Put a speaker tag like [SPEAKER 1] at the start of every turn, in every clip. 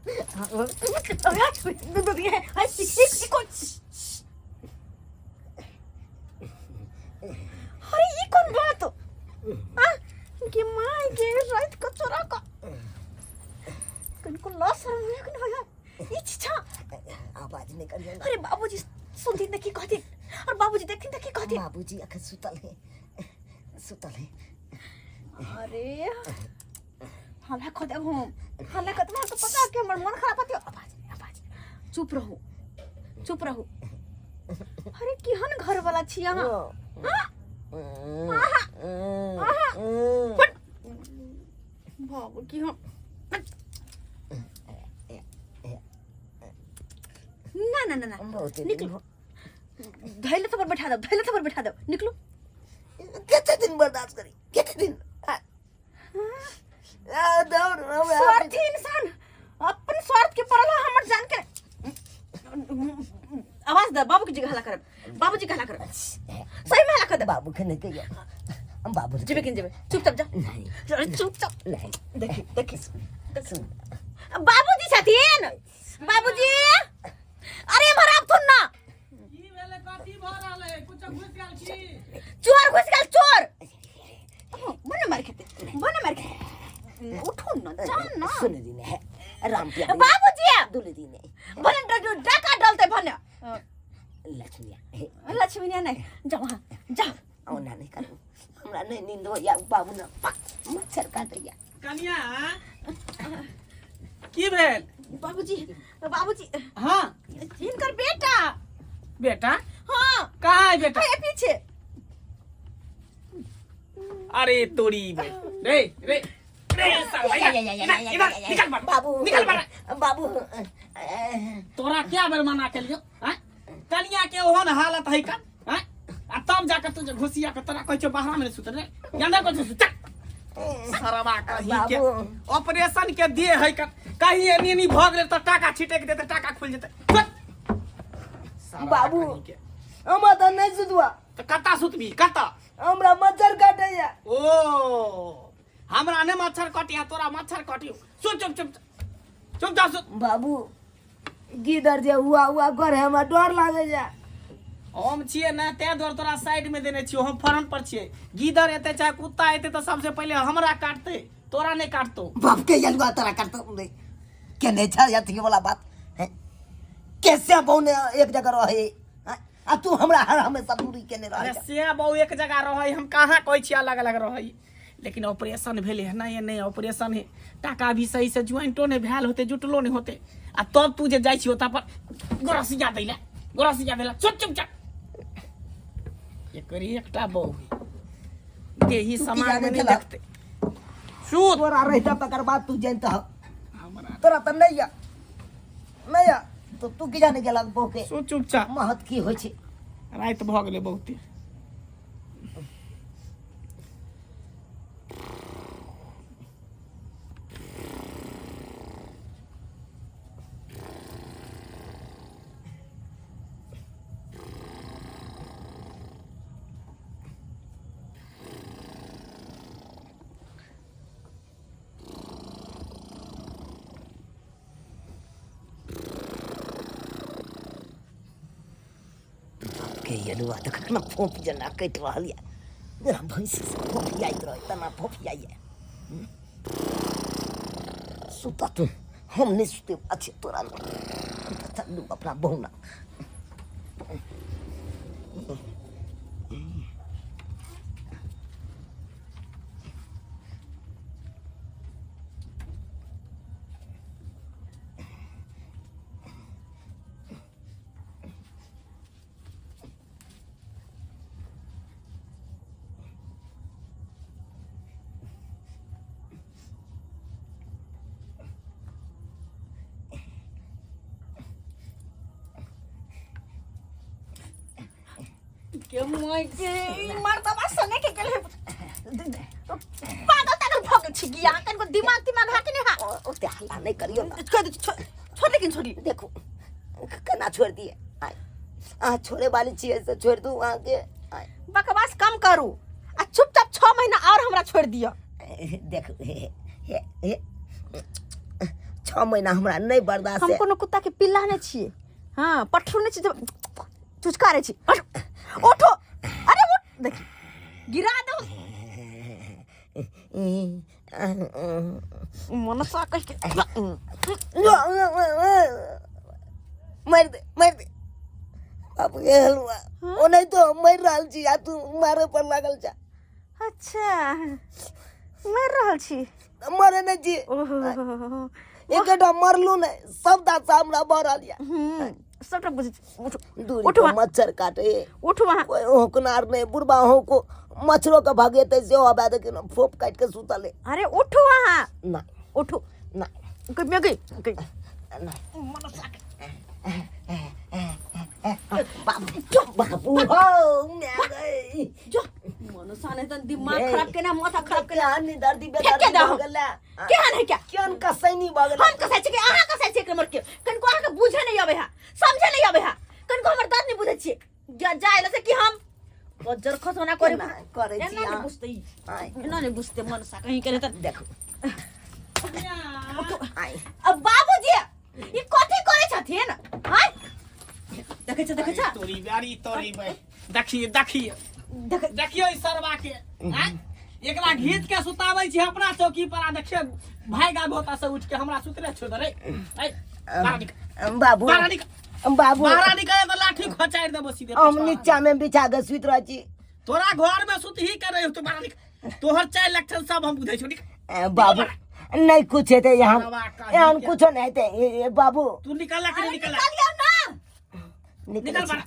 [SPEAKER 1] अरे ये कौन बात हाँ कि माय के रात को चोरा का कनको लॉस हो गया ये छा
[SPEAKER 2] आवाज नहीं करियो ना।
[SPEAKER 1] अरे बाबूजी सुनती देखी कहती और बाबूजी देखती देखी कहती
[SPEAKER 2] बाबूजी अख सुतल है।
[SPEAKER 1] अरे हल्ला खो दे हम हल्ला कर तुम्हारा तो पता है कि हमर मन खराब होती आवाज चुप रहो अरे केहन घर वाला छी यहां बाबू की हम ना निकलो धैले तो पर बैठा दो निकलो
[SPEAKER 2] कितने दिन बर्दाश्त करी कितने दिन
[SPEAKER 1] स्वार्थी इंसान अपन स्वार्थ के परला हमर जान के आवाज दे बाबू की जगह हल्ला कर बाबूजी का हल्ला कर सही में हल्ला कर दे
[SPEAKER 2] बाबू के नहीं कहियो हम बाबू
[SPEAKER 1] जेबे चुपचाप जा
[SPEAKER 2] नहीं
[SPEAKER 1] चुपचाप
[SPEAKER 2] नहीं
[SPEAKER 1] देखी
[SPEAKER 2] सुन
[SPEAKER 1] बाबूजी छथिन बाबूजी अरे हमारा आप सुन ना
[SPEAKER 3] की भेले कथि भ रहले कुछ घुस गेल की
[SPEAKER 1] चोर बने मार खेते उठो ना जान ना
[SPEAKER 2] सुन दी ने राम पिया
[SPEAKER 1] बाबूजी
[SPEAKER 2] दुले दी ने
[SPEAKER 1] बने डाका डालते भने
[SPEAKER 2] लक्ष्मी
[SPEAKER 1] नहीं जा
[SPEAKER 2] औ ना नहीं करू हमरा नहीं नींद हो या बाबू ना मच्छर काटैया
[SPEAKER 3] कनिया की भेल
[SPEAKER 1] बाबूजी
[SPEAKER 3] हां
[SPEAKER 1] इनकर बेटा हां
[SPEAKER 3] कहाँ है बेटा
[SPEAKER 1] ये पीछे
[SPEAKER 3] अरे तोरी बे रे निकल
[SPEAKER 2] बाबू
[SPEAKER 3] तोरा क्या बेर मना के लियो हैं कनिया के ओहन हालत है का हैं आ तब जाकर तू घुसिया के तोरा कहै छ बाहर में सुत रे गंदा को सुत सरवा कही के ऑपरेशन के दिए है का कहीं एनी भ गेल त टाका छिटे के देते टाका खुल जेते
[SPEAKER 2] बाबू हम त नहीं सुतवा
[SPEAKER 3] त कता सुतबी कता
[SPEAKER 2] हमरा मच्छर काटैया
[SPEAKER 3] ओ हमरा ने मच्छर काटिया तोरा मच्छर काटियो सुत चुप
[SPEAKER 2] बाबू गिदर जे हुआ करे हमरा डर लागे जा
[SPEAKER 3] हम छिए ना ते दर तोरा साइड में देने छियो हम फ्रंट पर छिए गिदर एते चाहे कुत्ता एते तो सबसे पहले हमरा काटते तोरा नहीं काटतो
[SPEAKER 2] बाप के यलवा तोरा काटतो नहीं के नहीं छ या थी वाला बात है कैसे बहुने एक जगह रहे आ तू हमरा हर हमेशा दूरी केने रहे
[SPEAKER 3] अरे से बहु एक जगह रहई हम कहां कहै छी अलग अलग रहई लेकिन ऑपरेशन भेले है ना ये नहीं ऑपरेशन है टाका भी सही से ज्वाइंटो नहीं भेल होते जुटलो नहीं होते आ तब तू जे जाई छी ओता पर गोरसिया दैला चुप ये करी एकटा बहु देही समाज में नहीं देखते
[SPEAKER 2] सूत और आ रहता तकर बाद तू जानता तोरा त नहीं या तो तू की जाने गेला बहु के
[SPEAKER 3] सो चुपचाप
[SPEAKER 2] महत की होय छै
[SPEAKER 3] रात भ गेले बहुते
[SPEAKER 2] के यलुआ त कतना फोप जना कट रहल या मेरा भैंस से फोप आइत रह तना फोप आइए सुता तू हम नहीं सुते अच्छे तोरा हम तो चलू अपना बहुना
[SPEAKER 1] के मोय के मरता बस सने के केले पागल तागल भग छी गिया कन को दिमाग हाके नहीं हा
[SPEAKER 2] ओते हल्ला नहीं करियो ना
[SPEAKER 1] छोड़ लेकिन छोड़ी
[SPEAKER 2] देखो कना छोड़ दिए आ छोड़े वाली चीज से छोड़ दूं आगे
[SPEAKER 1] बकवास कम करू आ चुपचाप 6 महीना और हमरा छोड़ दियो
[SPEAKER 2] देखो 6 महीना हमरा नहीं बर्दाश्त
[SPEAKER 1] हम
[SPEAKER 2] है
[SPEAKER 1] कोनो कुत्ता के पिल्ला नहीं छिए हाँ पठरू नहीं छिए चुचकारे छी उठो अरे उठ देखी गिरा दो मनसा कह के
[SPEAKER 2] मार दे बाबू ये हलवा ओ नहीं तो मर रहल छी आ तू मारे पर लागल छ
[SPEAKER 1] अच्छा मर रहल छी
[SPEAKER 2] मरे नहीं छी
[SPEAKER 1] ओहो
[SPEAKER 2] एकटा मरलू नहीं सब दांत से हमरा भर रहल या
[SPEAKER 1] सबटा बुझ उठो
[SPEAKER 2] दूरी
[SPEAKER 1] उठो
[SPEAKER 2] पर मच्छर काटे
[SPEAKER 1] उठो वहां
[SPEAKER 2] कोई होकनार नहीं बुढ़बा हो को मच्छरों का भागेते से हो आबा देख फोप काट के सुतले
[SPEAKER 1] अरे उठो वहां
[SPEAKER 2] ना
[SPEAKER 1] उठो
[SPEAKER 2] ना
[SPEAKER 1] कोई में गई
[SPEAKER 2] ना
[SPEAKER 1] मनसा
[SPEAKER 2] बाबू हो मैं गई
[SPEAKER 1] जो मनसा ने तो दिमाग खराब के ना माथा खराब के
[SPEAKER 2] क्या नहीं दर्दी
[SPEAKER 1] फेंक के
[SPEAKER 2] बेदर्दी
[SPEAKER 1] दहो।
[SPEAKER 2] भगला
[SPEAKER 1] क्या है क्या
[SPEAKER 2] क्यों कसै नहीं भगला
[SPEAKER 1] हम कसै छी अहाँ कसै छी कमर के कनको अहाँ के बुझे नहीं आबे है समझे नहीं आबे है कनको हमर दांत नहीं बुझे छी जाइला से कि हम बजर खसोना करे
[SPEAKER 2] करे छी
[SPEAKER 1] एना नहीं बुझते एना नहीं बुझते मनसा कहीं करे त
[SPEAKER 2] देखो आई
[SPEAKER 1] अब बाबूजी ई कथि करे छथिन हाय देखे छ
[SPEAKER 3] तोरी बारी तोरी बे देखिए देखियो ई सरवा के हैं एकरा घीच के सुताबै छी अपना चौकी पर आ देखिए भागा भोता से उठ के हमरा सुतले छोड़ रे बाहर निकल
[SPEAKER 2] बाबू
[SPEAKER 3] बाहर निकल
[SPEAKER 2] बाबू
[SPEAKER 3] बाहर निकल तो लाठी खचाड़ देबो सीधे
[SPEAKER 2] हम नीचा में बिछा के सुत रह छी
[SPEAKER 3] तोरा घर में सुत ही करे तू बाहर निकल तोहर 4 लक्षण सब हम बुझै छी
[SPEAKER 2] बाबू नहीं कुछ है ते यहाँ यहाँ कुछ नहीं ते बाबू
[SPEAKER 3] तू निकल के निकल
[SPEAKER 1] निकल गया ना
[SPEAKER 3] निकल बाहर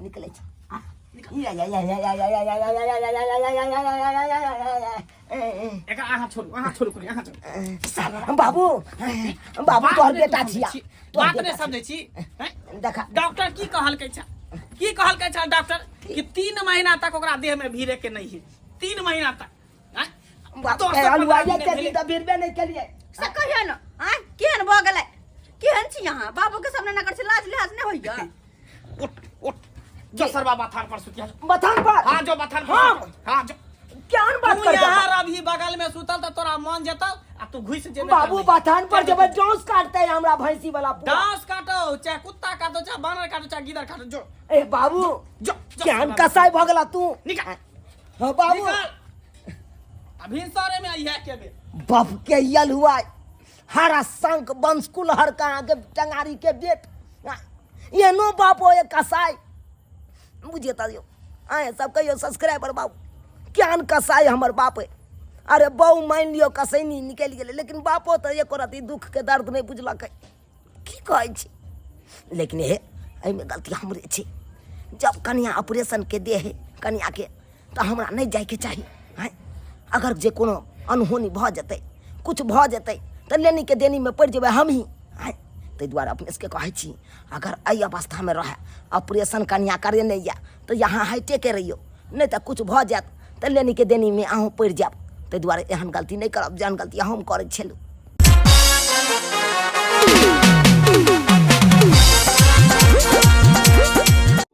[SPEAKER 2] निकले छी
[SPEAKER 3] एकरा आहा छोड़ू कोनी आहा छोड़ू
[SPEAKER 2] बाबू बाबू तोहर बेटा छिया
[SPEAKER 3] बात नहीं समझै छी
[SPEAKER 2] देखा
[SPEAKER 3] डॉक्टर की कहलकै छ डॉक्टर कि 3 महीना तक ओकरा देह में भीरे के नहीं है 3 महीना तक
[SPEAKER 2] अलवाया के त बिरबे नहीं केलिए
[SPEAKER 1] से कहियो न हां केहन भ गेलै केहन छी यहाँ बाबू के सामने न कर छी लाज लिहाज नहीं होइया
[SPEAKER 3] उठ जो सरवा बाथान पर सुतिया
[SPEAKER 2] बथान पर
[SPEAKER 3] हां जो बाथान पर हां जो
[SPEAKER 2] क्या बात
[SPEAKER 3] तू
[SPEAKER 2] कर
[SPEAKER 3] यार अभी बगल में सुतल त तोरा मन जेतौ आ तू घुस जेबे
[SPEAKER 2] बाबू बथान पर जब डांस काटते है हमरा भैंसी वाला
[SPEAKER 3] डांस काटो चाहे कुत्ता काटो चाहे बानर काटो चाहे गिदर काटो जो
[SPEAKER 2] ए बाबू
[SPEAKER 3] जो
[SPEAKER 2] क्या कसाई भगला तू
[SPEAKER 3] निकल
[SPEAKER 2] हां बाबू
[SPEAKER 3] निकल अभी सारे में आई है के बे
[SPEAKER 2] बाप के यल हुआ हरा संक बंसकुल हर का के टंगारी के बेट ये नो बाप हो ये कसाई मुझे ता दियो आए सब कहियो सब्सक्राइबर बाबू क्या कसाई हमर बाप है अरे बहु मान लियो कसैनी निकल गेले लेकिन बापो तो एक रति दुख के दर्द नहीं बुझलक की कहै छी लेकिन हे एहि में गलती हमरे छी जब कन्या ऑपरेशन के दे है कन्या के तो हमरा नहीं जाए के चाहिए हैं अगर जे कोनो अनहोनी भ जतै कुछ भ जतै तो लेनी के देनी में पड़ जेबै हम ही हैं ताहि दुआरे अपने से कहै छी अगर एहि अवस्था में रहे ऑपरेशन कन्या करे नहीं या तो यहाँ हटे के रहियो नहीं तो कुछ भ जात तो लेनी के देनी में अहूँ पड़ जाब ताहि दुआरे एहन गलती नहीं करब जहन गलती हम करै छलहुँ